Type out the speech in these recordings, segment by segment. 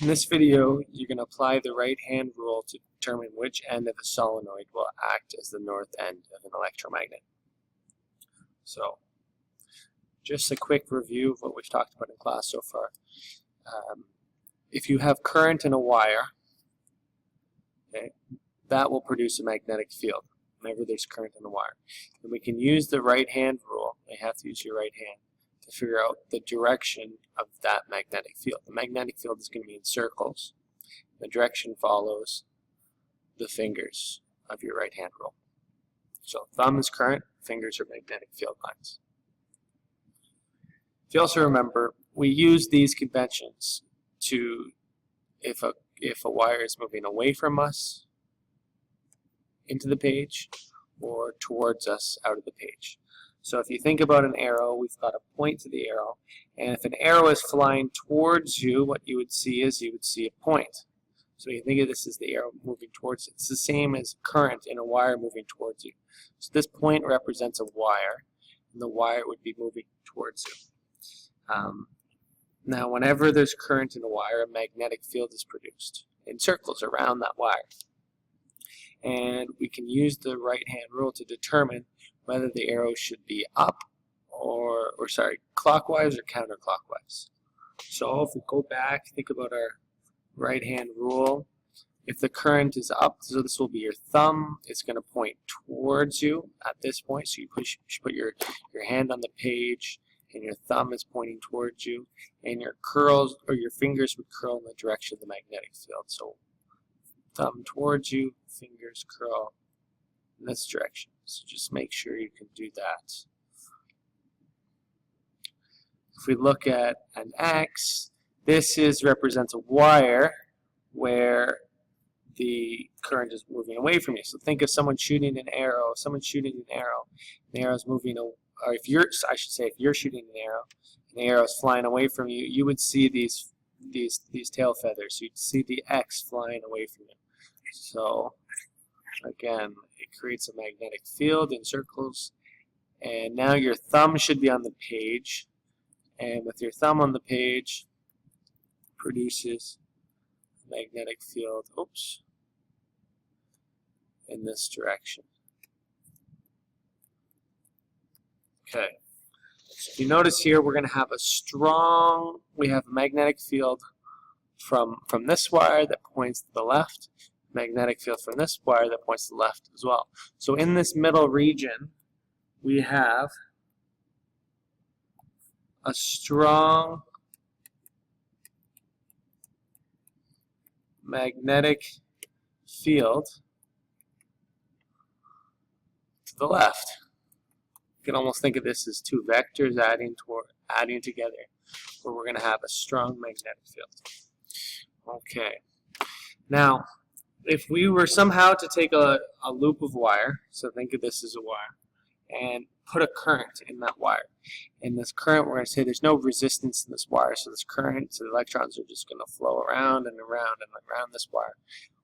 In this video, you're going to apply the right-hand rule to determine which end of a solenoid will act as the north end of an electromagnet. So, just a quick review of what we've talked about in class so far. If you have current in a wire, okay, that will produce a magnetic field whenever there's current in the wire. And we can use the right-hand rule, you have to use your right hand, to figure out the direction of that magnetic field. The magnetic field is going to be in circles. The direction follows the fingers of your right hand rule. So thumb is current, fingers are magnetic field lines. If you also remember, we use these conventions to, if a wire is moving away from us into the page or towards us out of the page. So if you think about an arrow, we've got a point to the arrow, and if an arrow is flying towards you, what you would see is you would see a point. So you think of this as the arrow moving towards it. It's the same as current in a wire moving towards you. So this point represents a wire, and the wire would be moving towards you. Now whenever there's current in a wire, a magnetic field is produced in circles around that wire. And we can use the right-hand rule to determine whether the arrow should be up or clockwise or counterclockwise. So if we go back, think about our right-hand rule. If the current is up, so this will be your thumb, it's going to point towards you at this point. So you should put your hand on the page, and your thumb is pointing towards you, and your curls or your fingers would curl in the direction of the magnetic field. So thumb towards you, fingers curl in this direction. So just make sure you can do that. If we look at an X, this represents a wire where the current is moving away from you. So think of someone shooting an arrow. The arrow is moving, or if you're shooting an arrow, and the arrow is flying away from you, you would see these tail feathers. You'd see the X flying away from you. So again, it creates a magnetic field in circles, and now your thumb should be on the page, and with your thumb on the page produces a magnetic field, in this direction. Okay, so if you notice here, we're going to have we have a magnetic field from this wire that points to the left, magnetic field from this wire that points to the left as well. So in this middle region, we have a strong magnetic field to the left. You can almost think of this as two vectors adding together, where we're going to have a strong magnetic field. Okay. Now, if we were somehow to take a loop of wire, so think of this as a wire, and put a current in that wire. In this current, we're going to say there's no resistance in this wire, so this current, so the electrons are just going to flow around and around and around this wire.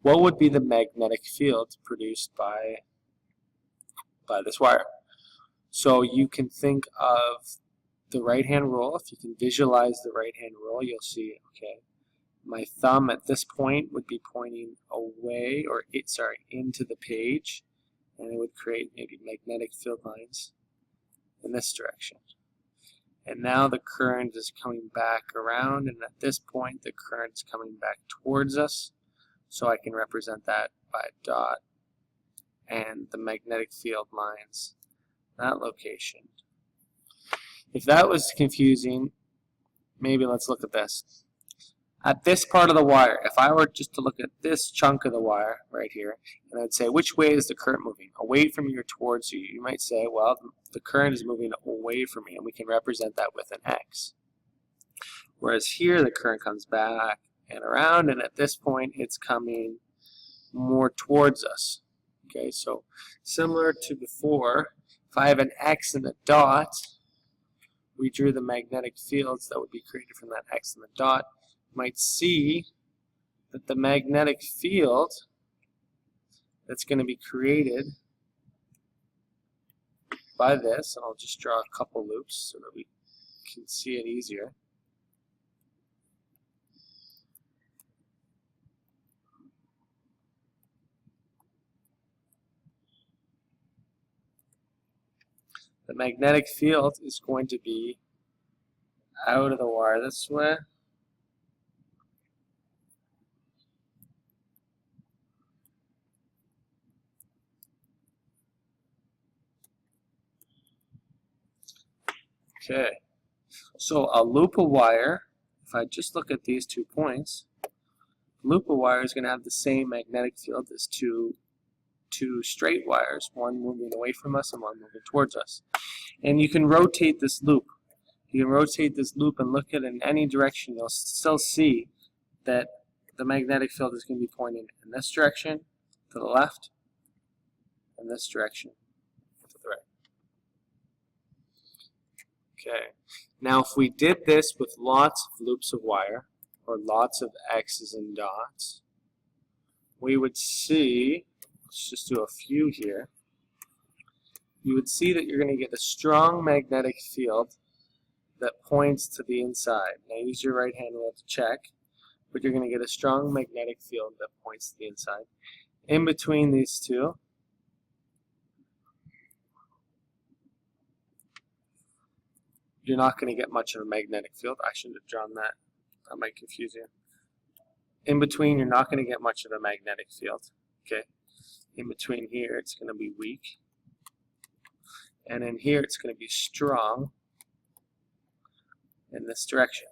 What would be the magnetic field produced by this wire? So you can think of the right-hand rule. If you can visualize the right-hand rule, you'll see, okay, my thumb at this point would be pointing away, or into the page, and it would create maybe magnetic field lines in this direction. And now the current is coming back around, and at this point the current is coming back towards us, so I can represent that by a dot, and the magnetic field lines that location. If that was confusing, maybe let's look at this. At this part of the wire, if I were just to look at this chunk of the wire right here, and I'd say, which way is the current moving? Away from you or towards you? You might say, well, the current is moving away from me, and we can represent that with an X. Whereas here, the current comes back and around, and at this point, it's coming more towards us. Okay, so similar to before, if I have an X and a dot, we drew the magnetic fields that would be created from that X and the dot. Might see that the magnetic field that's going to be created by this, and I'll just draw a couple loops so that we can see it easier. the magnetic field is going to be out of the wire this way. Okay, so a loop of wire, if I just look at these 2 points, a loop of wire is going to have the same magnetic field as two straight wires, one moving away from us and one moving towards us. And you can rotate this loop. You can rotate this loop and look at it in any direction. You'll still see that the magnetic field is going to be pointing in this direction, to the left, and this direction, to the right. Okay. Now if we did this with lots of loops of wire, or lots of X's and dots, we would see, let's just do a few here, you would see that you're going to get a strong magnetic field that points to the inside. Now use your right hand rule to check, but you're going to get a strong magnetic field that points to the inside. In between these two, you're not going to get much of a magnetic field. I shouldn't have drawn that. That might confuse you. In between, you're not going to get much of a magnetic field. Okay. In between here, it's going to be weak. And in here, it's going to be strong in this direction.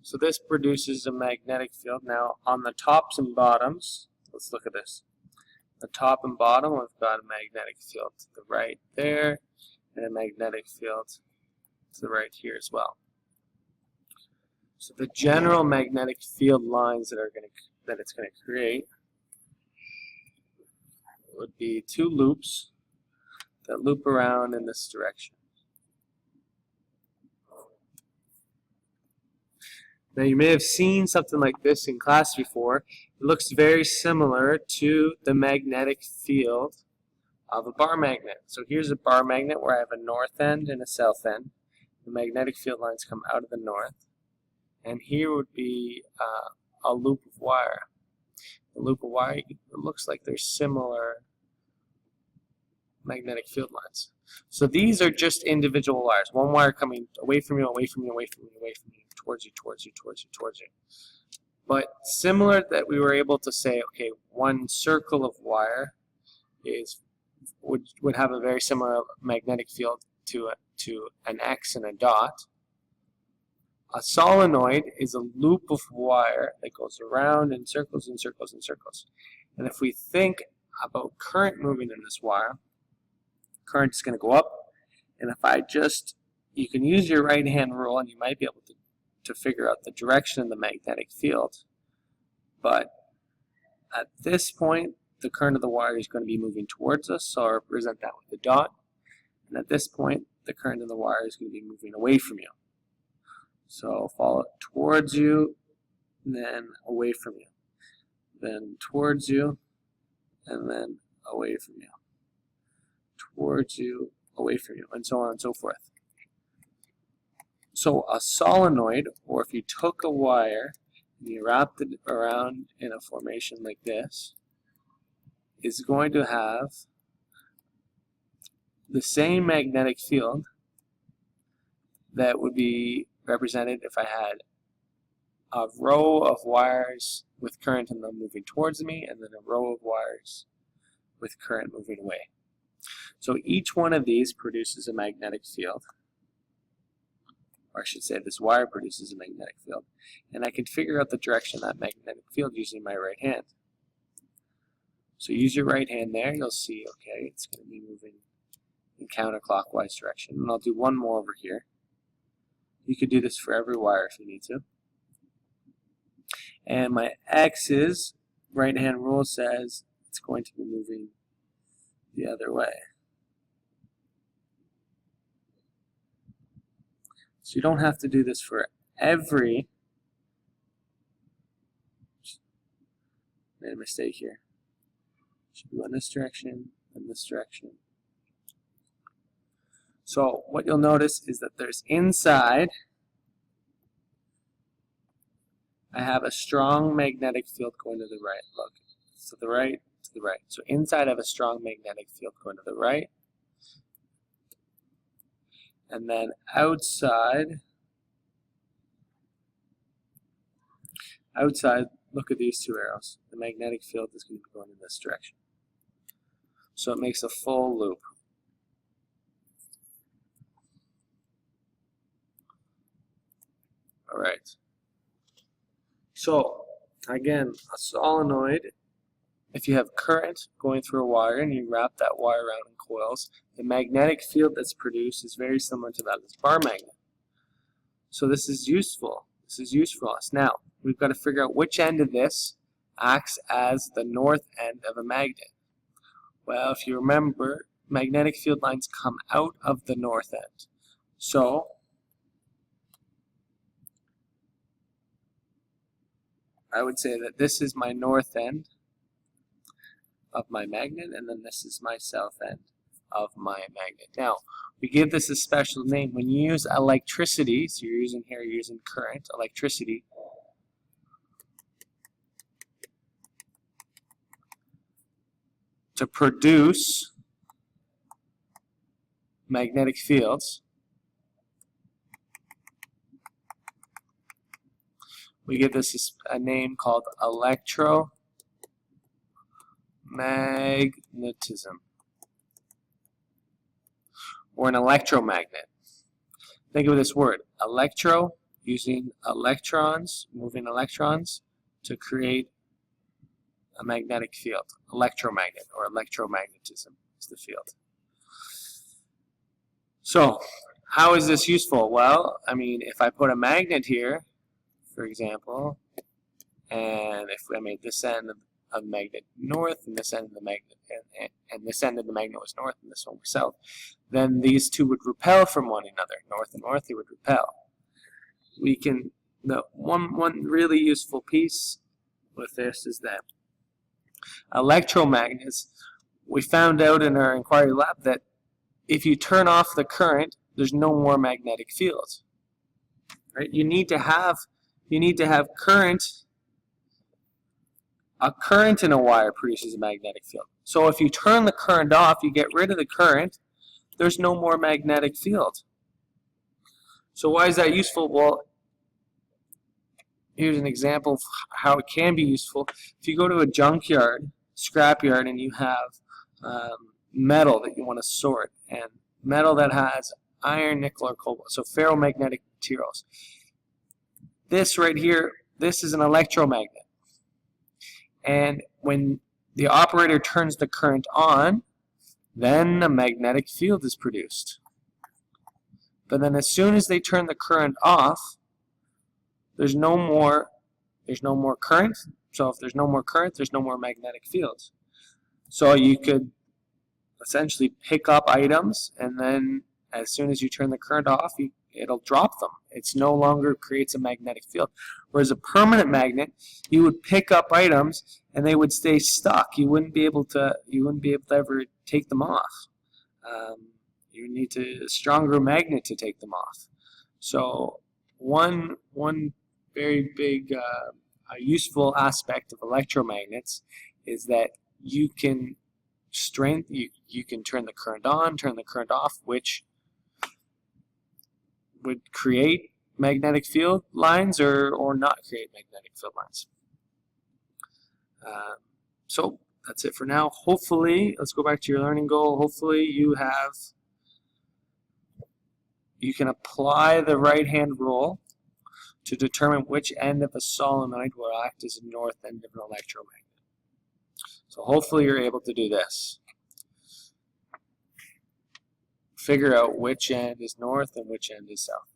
So this produces a magnetic field. Now, on the tops and bottoms, let's look at this. The top and bottom, we've got a magnetic field to the right there, and a magnetic field to the right here as well. So the general magnetic field lines that it's going to create would be 2 loops that loop around in this direction. Now you may have seen something like this in class before. It looks very similar to the magnetic field of a bar magnet. So here's a bar magnet where I have a north end and a south end. The magnetic field lines come out of the north. And here would be a loop of wire. A loop of wire, it looks like there's similar magnetic field lines. So these are just individual wires. One wire coming away from you, away from you, away from you, away from you, towards you, towards you, towards you, towards you. But similar that we were able to say, okay, one circle of wire would have a very similar magnetic field to an X and a dot. A solenoid is a loop of wire that goes around in circles and circles and circles. And if we think about current moving in this wire, current is going to go up. And if you can use your right hand rule and you might be able to figure out the direction of the magnetic field. But at this point, the current of the wire is going to be moving towards us, so I'll represent that with the dot. And at this point, the current of the wire is going to be moving away from you. So follow towards you, then away from you. Then towards you, and then away from you. Towards you, away from you, and so on and so forth. So a solenoid, or if you took a wire and you wrapped it around in a formation like this, is going to have the same magnetic field that would be represented if I had a row of wires with current in them moving towards me, and then a row of wires with current moving away. So each one of these produces a magnetic field, or I should say this wire produces a magnetic field, and I can figure out the direction of that magnetic field using my right hand. So use your right hand there, you'll see, okay, it's going to be moving in counterclockwise direction. And I'll do one more over here. You could do this for every wire if you need to. And my X's, right hand rule says it's going to be moving the other way. So you don't have to do this for every, made a mistake here. Should go in this direction and this direction. So what you'll notice is that there's inside, I have a strong magnetic field going to the right. Look, to the right, to the right. So inside I have a strong magnetic field going to the right And then outside, look at these two arrows. The magnetic field is going to be going in this direction. So it makes a full loop. All right. So again, a solenoid, if you have current going through a wire and you wrap that wire around in coils, the magnetic field that's produced is very similar to that of this bar magnet. So this is useful. This is useful for us. Now, we've got to figure out which end of this acts as the north end of a magnet. Well, if you remember, magnetic field lines come out of the north end. So I would say that this is my north end of my magnet, and then this is my south end of my magnet. Now, we give this a special name. When you use electricity, so you're using current, electricity, to produce magnetic fields, we give this a name called electromagnetism, or an electromagnet. Think of this word, electro, using electrons, moving electrons to create a magnetic field. Electromagnet, or electromagnetism is the field. So, how is this useful? Well, I mean, if I put a magnet here, for example, and if I made this end of the magnet north and this end of the magnet and this end of the magnet was north and this one was south, then these two would repel from one another. North and north, they would repel. We can, one really useful piece with this is that electromagnets, we found out in our inquiry lab that if you turn off the current, there's no more magnetic field. Right? You need to have current. A current in a wire produces a magnetic field. So if you turn the current off, you get rid of the current, there's no more magnetic field. So why is that useful? Well, here's an example of how it can be useful. If you go to a junkyard, scrapyard, and you have metal that you want to sort, and metal that has iron, nickel, or cobalt, so ferromagnetic materials. This right here, this is an electromagnet. And when the operator turns the current on, then a magnetic field is produced. But then as soon as they turn the current off, there's no more current. So if there's no more current, there's no more magnetic fields. So you could essentially pick up items, and then as soon as you turn the current off, it'll drop them. It's no longer creates a magnetic field. Whereas a permanent magnet, you would pick up items and they would stay stuck. You wouldn't be able to ever take them off. You need a stronger magnet to take them off. So one very big useful aspect of electromagnets is that you can you can turn the current on, turn the current off, which would create magnetic field lines or not create magnetic field lines. So that's it for now. Hopefully, let's go back to your learning goal. Hopefully you can apply the right-hand rule to determine which end of a solenoid will act as a north end of an electromagnet. So hopefully you're able to do this. Figure out which end is north and which end is south.